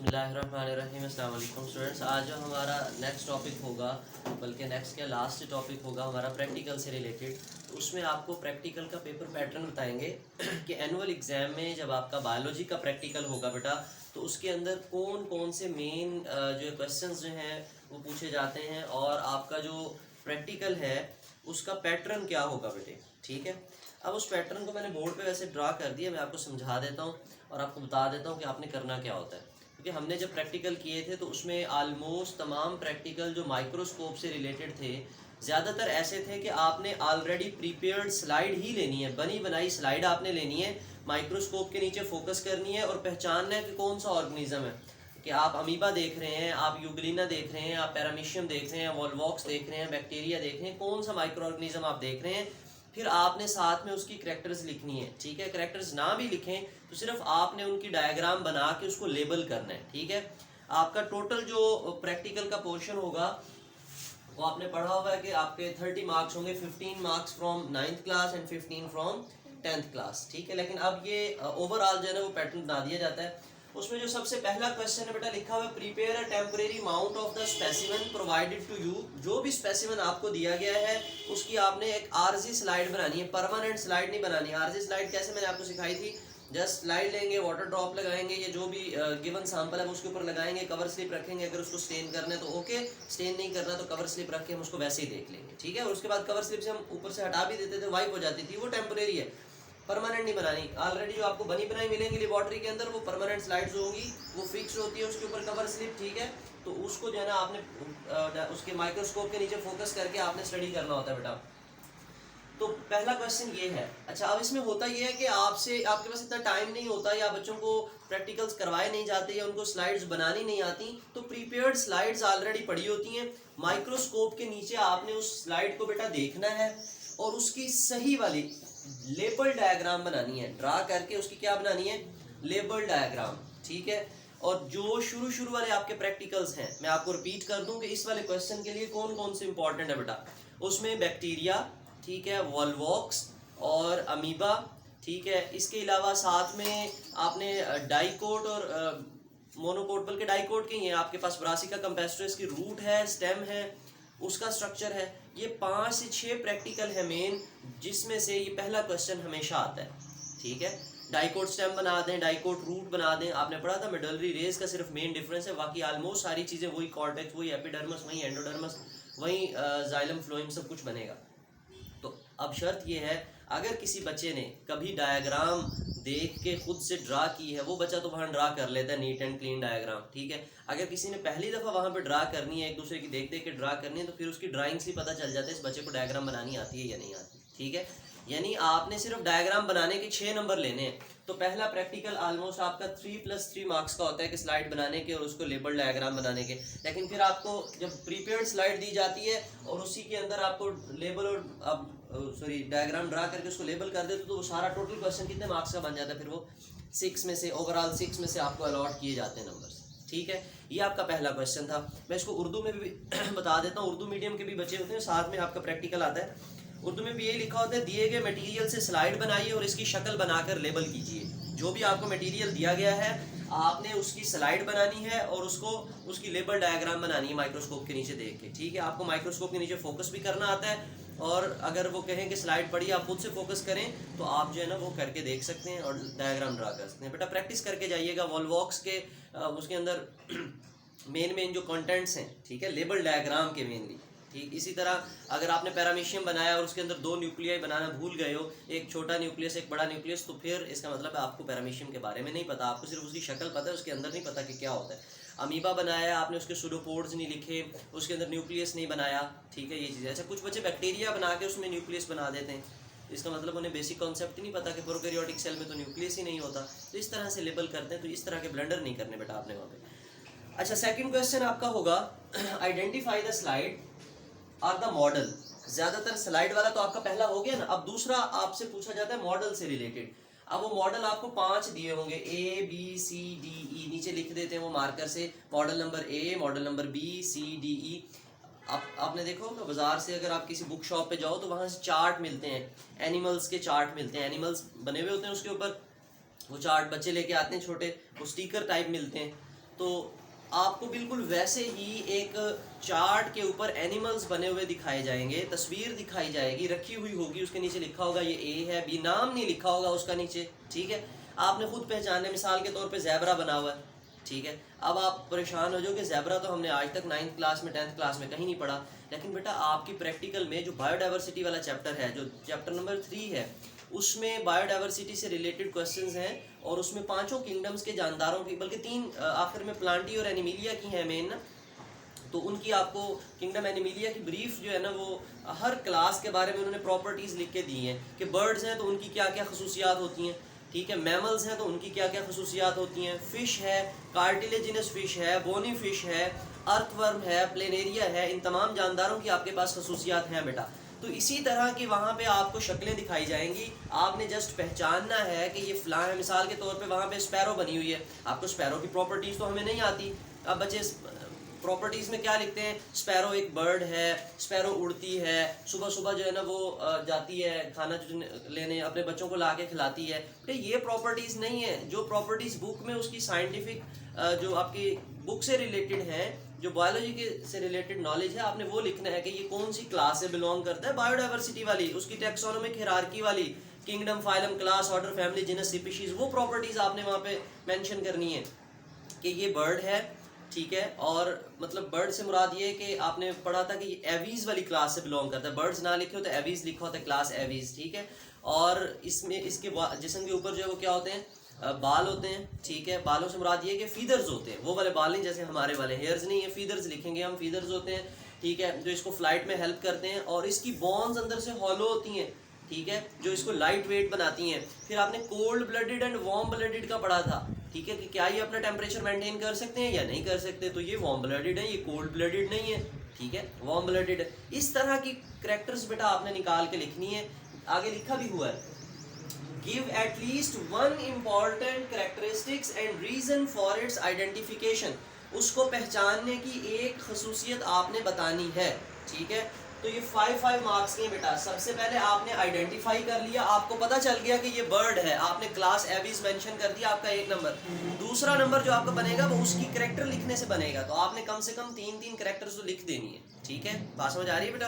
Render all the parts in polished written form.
बिस्मिल्लाहिर्रहमानिर्रहीम। अस्सलाम वालेकुम स्टूडेंट्स। आज जो हमारा नेक्स्ट टॉपिक होगा, बल्कि नेक्स्ट क्या लास्ट टॉपिक होगा हमारा प्रैक्टिकल से रिलेटेड। तो उसमें आपको प्रैक्टिकल का पेपर पैटर्न बताएंगे कि एनुअल एग्ज़ाम में जब आपका बायोलॉजी का प्रैक्टिकल होगा बेटा, तो उसके अंदर कौन कौन से मेन जो क्वेश्चंस जो हैं वो पूछे जाते हैं और आपका जो प्रैक्टिकल है उसका पैटर्न क्या होगा बेटे। ठीक है, अब उस पैटर्न को मैंने बोर्ड पे वैसे ड्रा कर दिया, मैं आपको समझा देता हूँ और आपको बता देता हूँ कि आपने करना क्या होता है। क्योंकि हमने जब प्रैक्टिकल किए थे तो उसमें आलमोस्ट तमाम प्रैक्टिकल जो माइक्रोस्कोप से रिलेटेड थे, ज़्यादातर ऐसे थे कि आपने ऑलरेडी प्रीपेयर्ड स्लाइड ही लेनी है, बनी बनाई स्लाइड आपने लेनी है, माइक्रोस्कोप के नीचे फोकस करनी है और पहचानना है कि कौन सा ऑर्गेनिज्म है। कि आप अमीबा देख रहे हैं, आप यूग्लिना देख रहे हैं, आप पैरामीशियम देख रहे हैं, वॉल्वॉक्स देख रहे हैं, बैक्टीरिया देख रहे हैं, कौन सा माइक्रो ऑर्गेनिज्म आप देख रहे हैं। फिर आपने साथ में उसकी करैक्टर्स लिखनी है। ठीक है, करैक्टर्स ना भी लिखें तो सिर्फ आपने उनकी डायग्राम बना के उसको लेबल करना है। ठीक है, आपका टोटल जो प्रैक्टिकल का पोर्शन होगा वो आपने पढ़ा हुआ है कि आपके 30 मार्क्स होंगे, 15 marks from 9th class and 15 from 10th class. ठीक है, लेकिन अब ये ओवरऑल जो है ना वो पैटर्न बना दिया जाता है। उसमें जो सबसे पहला क्वेश्चन है बेटा लिखा हुआ है, prepare a temporary mount of the specimen provided to you. जो भी स्पेसिमेन आपको दिया गया है उसकी आपने एक आरजी स्लाइड बनानी है, परमानेंट स्लाइड नहीं बनानी। आरजी स्लाइड कैसे मैंने आपको सिखाई थी, जस्ट स्लाइड लेंगे, वाटर ड्रॉप लगाएंगे, ये जो भी गिवन सैंपल है उसके ऊपर लगाएंगे, कवर स्लिप रखेंगे, अगर उसको स्टेन करना है तो ओके, स्टेन नहीं करना तो कवर स्लिप रख के हम उसको वैसे ही देख लेंगे। ठीक है, और उसके बाद कवर स्लिप से हम ऊपर से हटा भी देते थे, वाइप हो जाती थी, वो टेम्परेरी है, परमानेंट नहीं बनानी। ऑलरेडी जो आपको बनी बनाई मिलेंगी लेबोरेटरी के अंदर वो परमानेंट स्लाइड्स होंगी, वो फिक्स होती है, उसके ऊपर कवर स्लिप। ठीक है, तो उसको जो है ना आपने उसके माइक्रोस्कोप के नीचे फोकस करके आपने स्टडी करना होता है बेटा। तो पहला क्वेश्चन ये है। अच्छा, अब इसमें होता ये है कि आपके पास इतना टाइम नहीं होता, या बच्चों को प्रैक्टिकल्स करवाए नहीं जाते, या उनको स्लाइड्स बनानी नहीं आती, तो प्रीपेयर्ड स्लाइड्स ऑलरेडी पड़ी होती हैं। माइक्रोस्कोप के नीचे आपने उस स्लाइड को बेटा देखना है और उसकी सही वाली लेबल डायग्राम बनानी है, ड्रा करके उसकी क्या बनानी है, लेबल डायग्राम। ठीक है, और जो शुरू वाले आपके प्रैक्टिकल्स हैं मैं आपको रिपीट कर दूं कि इस वाले क्वेश्चन के लिए कौन कौन से इंपॉर्टेंट है बेटा। उसमें बैक्टीरिया, ठीक है, वॉल्वॉक्स और अमीबा। ठीक है, इसके अलावा साथ में आपने डाइकोट और मोनोकोट, बल्कि डाइकोट के ही है आपके पास, ब्रासिका कंपेस्ट्रेस की रूट है, स्टेम है, उसका स्ट्रक्चर है। ये 5 से 6 प्रैक्टिकल है मेन, जिसमें से ये पहला क्वेश्चन हमेशा आता है। ठीक है, डाइकोट स्टेम बना दें, डाइकोट रूट बना दें। आपने पढ़ा था मेडलरी रेस का सिर्फ मेन डिफरेंस है, बाकी ऑलमोस्ट सारी चीज़ें वही, कॉर्टेक्स वही, एपिडर्मस वही, एंडोडर्मस वही, जाइलम फ्लोएम सब कुछ बनेगा। तो अब शर्त ये है, अगर किसी बच्चे ने कभी डायग्राम देख के खुद से ड्रा की है, वो बच्चा तो वहाँ ड्रा कर लेता है नीट एंड क्लीन डायग्राम। ठीक है, अगर किसी ने पहली दफ़ा वहाँ पे ड्रा करनी है, एक दूसरे की देख देख के ड्रा करनी है, तो फिर उसकी ड्राइंग से पता चल जाता है इस बच्चे को डायग्राम बनानी आती है या नहीं आती। ठीक है, यानी आपने सिर्फ डायग्राम बनाने के 6 नंबर लेने हैं। तो पहला प्रैक्टिकल ऑलमोस्ट आपका 3+3 मार्क्स का होता है कि स्लाइड बनाने के और उसको लेबल डायग्राम बनाने के। लेकिन फिर आपको जब प्रीपेयर्ड स्लाइड दी जाती है और उसी के अंदर आपको लेबल और डायग्राम ड्रा करके उसको लेबल कर देते तो वो सारा टोटल क्वेश्चन कितने मार्क्स का बन जाता है, फिर वो 6 में से, ओवरऑल 6 में से आपको अलॉट किए जाते हैं नंबर्स। ठीक है, ये आपका पहला क्वेश्चन था। मैं इसको उर्दू में भी बता देता हूँ, उर्दू मीडियम के भी बच्चे होते हैं, साथ में आपका प्रैक्टिकल आता है। उर्दू में भी यही लिखा होता है, दिए गए मटेरियल से स्लाइड बनाइए और इसकी शक्ल बनाकर लेबल कीजिए। जो भी आपको मटेरियल दिया गया है आपने उसकी स्लाइड बनानी है और उसकी लेबल डायग्राम बनानी है माइक्रोस्कोप के नीचे देख के। ठीक है, आपको माइक्रोस्कोप के नीचे फोकस भी करना आता है, और अगर वो कहें कि स्लाइड पढ़िए, आप खुद से फोकस करें तो आप जो है ना वो करके देख सकते हैं और डायग्राम ड्रा कर सकते हैं। बेटा प्रैक्टिस करके जाइएगा वॉल्वॉक्स के उसके अंदर मेन जो कंटेंट्स हैं। ठीक है, लेबल डायग्राम के मेनली। ठीक, इसी तरह अगर आपने पैरामीशियम बनाया और उसके अंदर 2 न्यूक्लियाई बनाना भूल गए हो, एक छोटा न्यूक्लियस एक बड़ा न्यूक्लियस, तो फिर इसका मतलब है आपको पैरामीशियम के बारे में नहीं पता, आपको सिर्फ उसकी शक्ल पता है, उसके अंदर नहीं पता कि क्या होता है। अमीबा बनाया आपने, उसके सूडोपोड्स नहीं लिखे, उसके अंदर न्यूक्लियस नहीं बनाया। ठीक है, ये चीज़। अच्छा, कुछ बच्चे बैक्टीरिया बना के उसमें न्यूक्लियस बना देते हैं, इसका मतलब उन्हें बेसिक कॉन्सेप्ट ही नहीं पता कि प्रोकैरियोटिक सेल में तो न्यूक्लियस ही नहीं होता। तो इस तरह से लेबल करते हैं, तो इस तरह के ब्लंडर नहीं करने बेटा आपने वहाँ पे। अच्छा, सेकंड क्वेश्चन आपका होगा, आइडेंटिफाई द स्लाइड और द मॉडल। ज्यादातर स्लाइड वाला तो आपका पहला हो गया ना, अब दूसरा आपसे पूछा जाता है मॉडल से रिलेटेड। अब वो मॉडल आपको 5 दिए होंगे, ABCDE, नीचे लिख देते हैं वो मार्कर से, model number A, model number BCDE। आपने देखा होगा बाजार से अगर आप किसी बुक शॉप पे जाओ तो वहाँ से चार्ट मिलते हैं, एनिमल्स के चार्ट मिलते हैं, एनिमल्स बने हुए होते हैं उसके ऊपर, वो चार्ट बच्चे लेके आते हैं छोटे, वो स्टिकर टाइप मिलते हैं। तो आपको बिल्कुल वैसे ही एक चार्ट के ऊपर एनिमल्स बने हुए दिखाए जाएंगे, तस्वीर दिखाई जाएगी, रखी हुई होगी, उसके नीचे लिखा होगा ये ए है, बी, नाम नहीं लिखा होगा उसका नीचे, ठीक है। आपने खुद पहचानना, मिसाल के तौर पे ज़ेबरा बना हुआ है, ठीक है। अब आप परेशान हो जाओ कि ज़ेबरा तो हमने आज तक 9th क्लास में 10th क्लास में कहीं नहीं पढ़ा, लेकिन बेटा आपकी प्रैक्टिकल में जो बायोडाइवर्सिटी वाला चैप्टर है, जो चैप्टर नंबर 3 है, उसमें बायोडाइवर्सिटी से रिलेटेड क्वेश्चंस हैं और उसमें 5 किंगडम्स के जानदारों की, बल्कि 3 आखिर में प्लांटी और एनिमिलिया की हैं मेन ना, तो उनकी आपको किंगडम एनिमिलिया की ब्रीफ जो है ना वो हर क्लास के बारे में उन्होंने प्रॉपर्टीज़ लिख के दी हैं कि बर्ड्स हैं तो उनकी क्या क्या खसूसियात होती हैं, ठीक है, मैमल्स हैं तो उनकी क्या क्या खसूसियात होती हैं, फ़िश है, कार्टिलेजिनस फ़िश है, बोनी फ़िश है, अर्थवर्म है, प्लेनेरिया है, इन तमाम जानदारों की आपके पास खसूसियात हैं बेटा। तो इसी तरह की वहाँ पे आपको शक्लें दिखाई जाएंगी, आपने जस्ट पहचानना है कि ये फ़लाँ है। मिसाल के तौर पे वहाँ पे स्पैरो बनी हुई है, आपको स्पैरो की प्रॉपर्टीज़ तो हमें नहीं आती। अब बच्चे प्रॉपर्टीज़ में क्या लिखते हैं, स्पैरो एक बर्ड है, स्पैरो उड़ती है, सुबह सुबह जो है ना वो जाती है खाना लेने, अपने बच्चों को ला के खिलाती है। तो ये प्रॉपर्टीज़ नहीं है, जो प्रॉपर्टीज़ बुक में उसकी साइंटिफिक जो आपकी बुक से रिलेटेड हैं, जो बायोलॉजी के से रिलेटेड नॉलेज है, आपने वो लिखना है कि ये कौन सी क्लास से बिलोंग करता है, बायोडाइवर्सिटी वाली, उसकी टेक्सोनोमिक हायरार्की वाली, kingdom, phylum, class, order, family, genus, species, वो प्रॉपर्टीज़ आपने वहाँ पे मेंशन करनी है कि ये बर्ड है, ठीक है। और मतलब बर्ड से मुराद ये है कि आपने पढ़ा था कि ये एवीज वाली क्लास से बिलोंग करता है, बर्ड्स ना लिखे हो तो एवीज लिखा होता है, क्लास एवीज, ठीक है। और इसमें इसके जिस्म के ऊपर जो है वो क्या होते हैं, बाल होते हैं, ठीक है। बालों से मुराद ये है कि फीदर्स होते हैं, वो वाले बाल नहीं जैसे हमारे वाले, हेयर्स नहीं है, फीदर्स लिखेंगे हम, फीदर्स होते हैं, ठीक है, जो इसको फ्लाइट में हेल्प करते हैं। और इसकी बोन्स अंदर से हॉलो होती हैं, ठीक है, जो इसको लाइट वेट बनाती हैं। फिर आपने cold blooded and warm blooded का पढ़ा था, ठीक है, कि क्या ये अपना टेम्परेचर मेंटेन कर सकते हैं या नहीं कर सकते, तो ये वार्म ब्लडेड है, ये कोल्ड ब्लडेड नहीं है, ठीक है, वार्म ब्लडेड है। इस तरह की कैरेक्टर्स बेटा आपने निकाल के लिखनी है। आगे लिखा भी हुआ है, give at least one important characteristics and reason for its identification, उसको पहचानने की एक खसूसियत आपने बतानी है, ठीक है। तो ये 5 मार्क्स के बेटा। सबसे पहले आपने आइडेंटिफाई कर लिया, आपको पता चल गया कि ये बर्ड है, आपने क्लास एवीज मेंशन कर दिया, आपका 1 नंबर। दूसरा नंबर जो आपका बनेगा वो उसकी कैरेक्टर लिखने से बनेगा, तो आपने कम से कम 3 कैरेक्टर्स तो लिख देनी है, ठीक है। बात समझ आ रही है बेटा।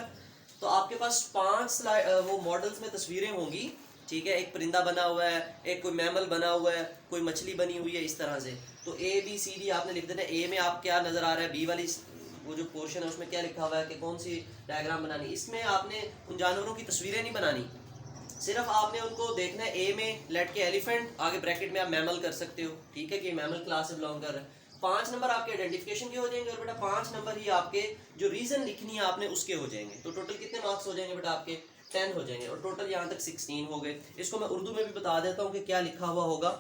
तो आपके पास 5 वो मॉडल्स में तस्वीरें होंगी, ठीक है, एक परिंदा बना हुआ है, एक कोई मैमल बना हुआ है, कोई मछली बनी हुई है, इस तरह से। तो ABCD आपने लिख देना। ए में आप क्या नज़र आ रहा है, बी वाली वो जो पोर्शन है उसमें क्या लिखा हुआ है कि कौन सी डायग्राम बनानी। इसमें आपने उन जानवरों की तस्वीरें नहीं बनानी, सिर्फ आपने उनको देखना है। ए में लेट के एलिफेंट, आगे ब्रैकेट में आप मैमल कर सकते हो, ठीक है, कि मैमल क्लास से बिलोंग कर रहा है। 5 नंबर आपके आइडेंटिफिकेशन के हो जाएंगे और बेटा 5 नंबर ही आपके जो रीजन लिखनी है आपने उसके हो जाएंगे। तो टोटल कितने मार्क्स हो जाएंगे बेटा आपके, 10 हो जाएंगे। और टोटल यहाँ तक 16 हो गए। इसको मैं उर्दू में भी बता देता हूँ कि क्या लिखा हुआ होगा।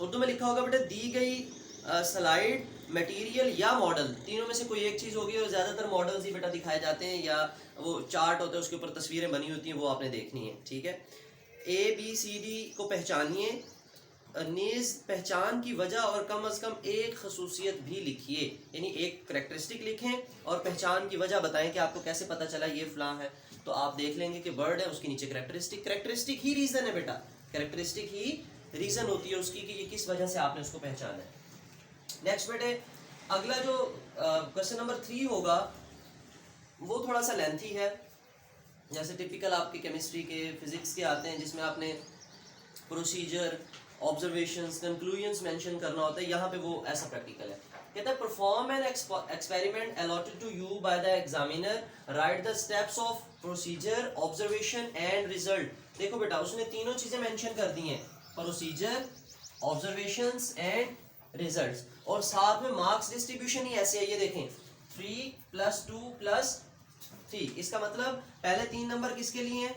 उर्दू में लिखा होगा बेटा, दी गई स्लाइड, मटेरियल या मॉडल, तीनों में से कोई एक चीज़ होगी, और ज़्यादातर मॉडल्स ही बेटा दिखाए जाते हैं या वो चार्ट होते हैं उसके ऊपर तस्वीरें बनी होती हैं, वो आपने देखनी है, ठीक है। ABCD को पहचानिए, नीज पहचान की वजह और कम से कम एक खसूसियत भी लिखिए, यानी एक करेक्टरिस्टिक लिखें और पहचान की वजह बताएं कि आपको कैसे पता चला ये फलां है। तो आप देख लेंगे कि बर्ड है, उसके नीचे करेक्टरिस्टिक, करेक्टरिस्टिक ही रीज़न है बेटा, करेक्टरिस्टिक ही रीज़न होती है उसकी कि ये किस वजह से आपने उसको पहचाना है। नेक्स्ट बेटे, अगला जो क्वेश्चन नंबर 3 होगा वो थोड़ा सा लेंथी है, जैसे टिपिकल आपके केमिस्ट्री के, फिजिक्स के आते हैं, जिसमें आपने प्रोसीजर, ऑब्जर्वेशंस, कंक्लूजन्स मेंशन करना होता है। यहाँ पे वो ऐसा प्रैक्टिकल है, कहता है perform an experiment allotted to you by the examiner, write the steps of procedure, observation and result. देखो बेटा उसने तीनों चीजें मेंशन कर दी हैं, प्रोसीजर, ऑब्जर्वेशंस एंड रिजल्ट्स, और साथ में मार्क्स डिस्ट्रीब्यूशन ही ऐसे है, ये देखें 3 + 2 + 3। इसका मतलब पहले 3 नंबर किसके लिए हैं,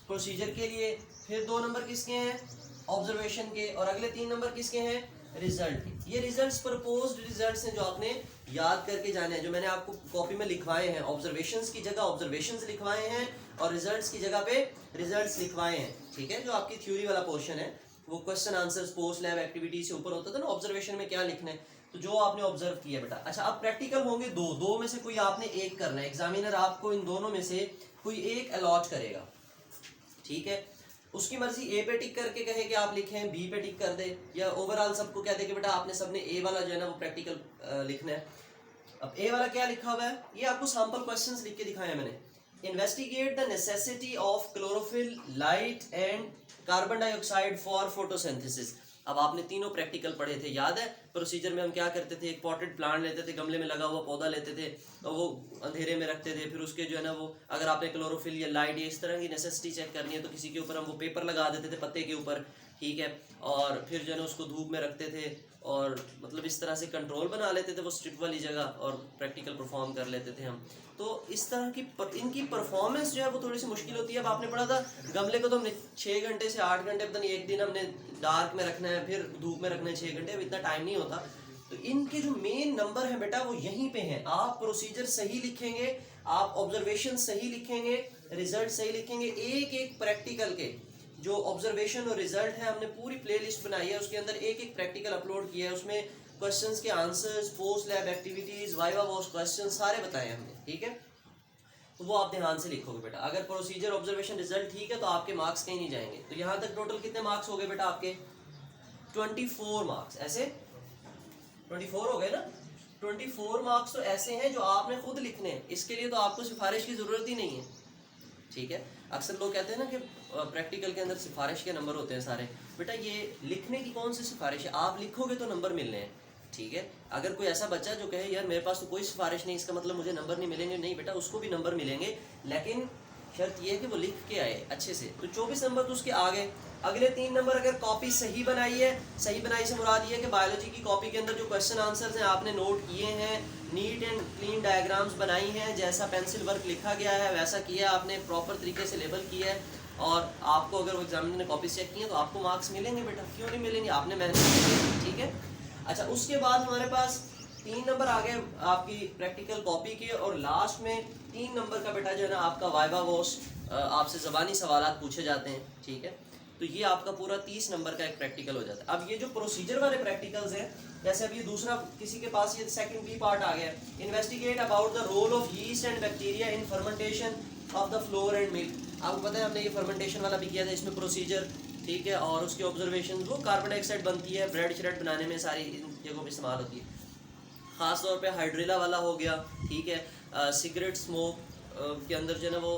प्रोसीजर के लिए, फिर 2 नंबर किसके हैं, ऑब्जर्वेशन के, और अगले 3 नंबर किसके हैं, रिजल्ट के। ये रिजल्ट्स प्रपोज्ड रिजल्ट्स हैं जो आपने याद करके जाने हैं, जो मैंने आपको कॉपी में लिखवाए हैं। ऑब्जर्वेशंस की जगह ऑब्जर्वेशंस लिखवाए हैं और रिजल्ट्स की जगह पे रिजल्ट्स लिखवाए हैं, ठीक है। जो आपकी थ्योरी वाला पोर्शन है वो question answers post lab activity से ऊपर होता था ना, ऑब्जर्वेशन में क्या लिखना है, तो जो आपने ऑब्जर्व किया बेटा। अच्छा, अब प्रैक्टिकल होंगे दो में से कोई आपने एक करना है, एग्जामिनर आपको इन दोनों में से कोई एक अलॉट करेगा, ठीक है। उसकी मर्जी ए पे टिक करके कहे कि आप लिखें, बी पे टिक कर दे, या ओवरऑल सबको कह दे कि बेटा आपने सबने ए वाला जो है ना वो प्रैक्टिकल लिखना है। अब ए वाला क्या लिखा हुआ है, ये आपको सैंपल क्वेश्चंस लिख के दिखाए हैं मैंने। Investigate the necessity of chlorophyll, light and carbon dioxide for photosynthesis. अब आपने तीनों प्रैक्टिकल पढ़े थे, याद है? प्रोसीजर में हम क्या करते थे, एक पॉटेड प्लांट लेते थे, गमले में लगा हुआ पौधा लेते थे और वो अंधेरे में रखते थे, फिर उसके जो है ना वो अगर आपने क्लोरोफिल या लाइट या इस तरह की नेसेसिटी चेक करनी है तो किसी के ऊपर हम वो पेपर लगा देते थे पत्ते के ऊपर, ठीक है, और फिर जो है ना उसको धूप में रखते थे और मतलब इस तरह से कंट्रोल बना लेते थे वो स्ट्रिप वाली जगह और प्रैक्टिकल परफॉर्म कर लेते थे हम। तो इस तरह की इनकी परफॉर्मेंस जो है वो थोड़ी सी मुश्किल होती है। अब आपने पढ़ा था गमले को तो हमने 6 घंटे से 8 घंटे, पता नहीं एक दिन हमने डार्क में रखना है, फिर धूप में रखना है 6 घंटे, अब इतना टाइम नहीं होता। तो इनके जो मेन नंबर है बेटा वो यहीं पे हैं। आप प्रोसीजर सही लिखेंगे, आप ऑब्जर्वेशन सही लिखेंगे, रिजल्ट सही लिखेंगे, एक एक प्रैक्टिकल के जो ऑब्जर्वेशन और रिजल्ट है हमने पूरी प्लेलिस्ट बनाई है, उसके अंदर एक एक प्रैक्टिकल अपलोड किया है, उसमें क्वेश्चंस के answers, post lab activities, viva wash question सारे बताए हमने, ठीक है। तो वो आप ध्यान से लिखोगे बेटा। अगर प्रोसीजर, ऑब्जर्वेशन, रिजल्ट ठीक है तो आपके मार्क्स कहीं नहीं जाएंगे। तो यहाँ तक टोटल कितने मार्क्स हो गए बेटा आपके? 24 मार्क्स। ऐसे 24 हो गए ना। 24 मार्क्स तो ऐसे हैं जो आपने खुद लिखने हैं, इसके लिए तो आपको सिफारिश की जरूरत ही नहीं है, ठीक है। अक्सर लोग कहते हैं ना कि प्रैक्टिकल के अंदर सिफारिश के नंबर होते हैं सारे। बेटा ये लिखने की कौन सी सिफारिश है, आप लिखोगे तो नंबर मिलने हैं, ठीक है। अगर कोई ऐसा बच्चा जो कहे यार मेरे पास तो कोई सिफारिश नहीं, इसका मतलब मुझे नंबर नहीं मिलेंगे, नहीं बेटा उसको भी नंबर मिलेंगे, लेकिन शर्त ये है कि वो लिख के आए अच्छे से। तो 24 नंबर तो उसके आ गए। अगले 3 नंबर अगर कॉपी सही बनाई है, सही बनाई से मुराद ये है कि बायोलॉजी की कॉपी के अंदर जो क्वेश्चन आंसर्स हैं आपने नोट किए हैं, नीट एंड क्लीन डायग्राम्स बनाई हैं, जैसा पेंसिल वर्क लिखा गया है वैसा किया, आपने प्रॉपर तरीके से लेबल किया है, और आपको अगर वो एग्जामिनर ने कॉपी चेक की है तो आपको मार्क्स मिलेंगे बेटा, क्यों नहीं मिलेंगे, आपने मेहनत की है, ठीक है। अच्छा, उसके बाद हमारे पास 3 नंबर आ गए आपकी प्रैक्टिकल कॉपी के, और लास्ट में 3 नंबर का बेटा जो है ना आपका वाइवा वॉश, आपसे ज़बानी सवालात पूछे जाते हैं, ठीक है। तो ये आपका पूरा 30 नंबर का एक प्रैक्टिकल हो जाता है। अब ये जो प्रोसीजर वाले प्रैक्टिकल्स हैं, जैसे अब ये दूसरा किसी के पास ये सेकंड बी पार्ट आ गया, investigate about the role of yeast and bacteria in fermentation of the flour and milk. आपको पता है हमने ये फर्मेंटेशन वाला भी किया था, इसमें प्रोसीजर, ठीक है, और उसके ऑब्जर्वेशन, वो कार्बन डाइऑक्साइड बनती है, ब्रेड श्रेड बनाने में सारी इन जगहों पर इस्तेमाल होती है। ख़ास तौर पे हाइड्रिला वाला हो गया, ठीक है। सिगरेट स्मोक के अंदर जो है ना वो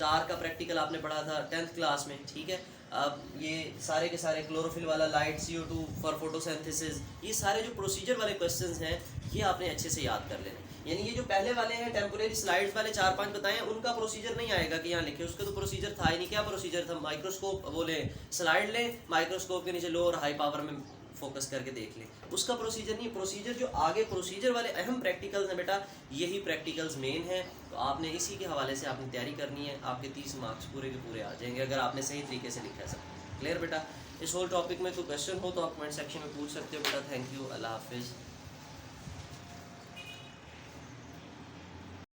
टार का प्रैक्टिकल आपने पढ़ा था 10th क्लास में, ठीक है। अब ये सारे के सारे क्लोरोफिल वाला, लाइट, CO2 फॉर फोटोसिंथेसिस, ये सारे जो प्रोसीजर वाले क्वेश्चंस हैं ये आपने अच्छे से याद कर लेना। यानी ये जो पहले वाले हैं टेम्पोरेरी स्लाइड्स वाले 4-5 बताए, उनका प्रोसीजर नहीं आएगा कि यहाँ लिखे, उसका तो प्रोसीजर था ही नहीं। क्या प्रोसीजर था? माइक्रोस्कोप वो लें, स्लाइड लें, माइक्रोस्कोप के नीचे लो और हाई पावर में फोकस करके देख लें, उसका प्रोसीजर नहीं। प्रोसीजर जो आगे प्रोसीजर वाले अहम प्रैक्टिकल्स हैं बेटा, यही प्रैक्टिकल्स मेन हैं। तो आपने इसी के हवाले से आपने तैयारी करनी है, आपके 30 मार्क्स पूरे के पूरे आ जाएंगे अगर आपने सही तरीके से लिखा है सब। क्लियर बेटा? इस होल टॉपिक में कोई क्वेश्चन हो तो आप कमेंट सेक्शन में पूछ सकते हो बेटा। थैंक यू, अल्लाह हाफिज़।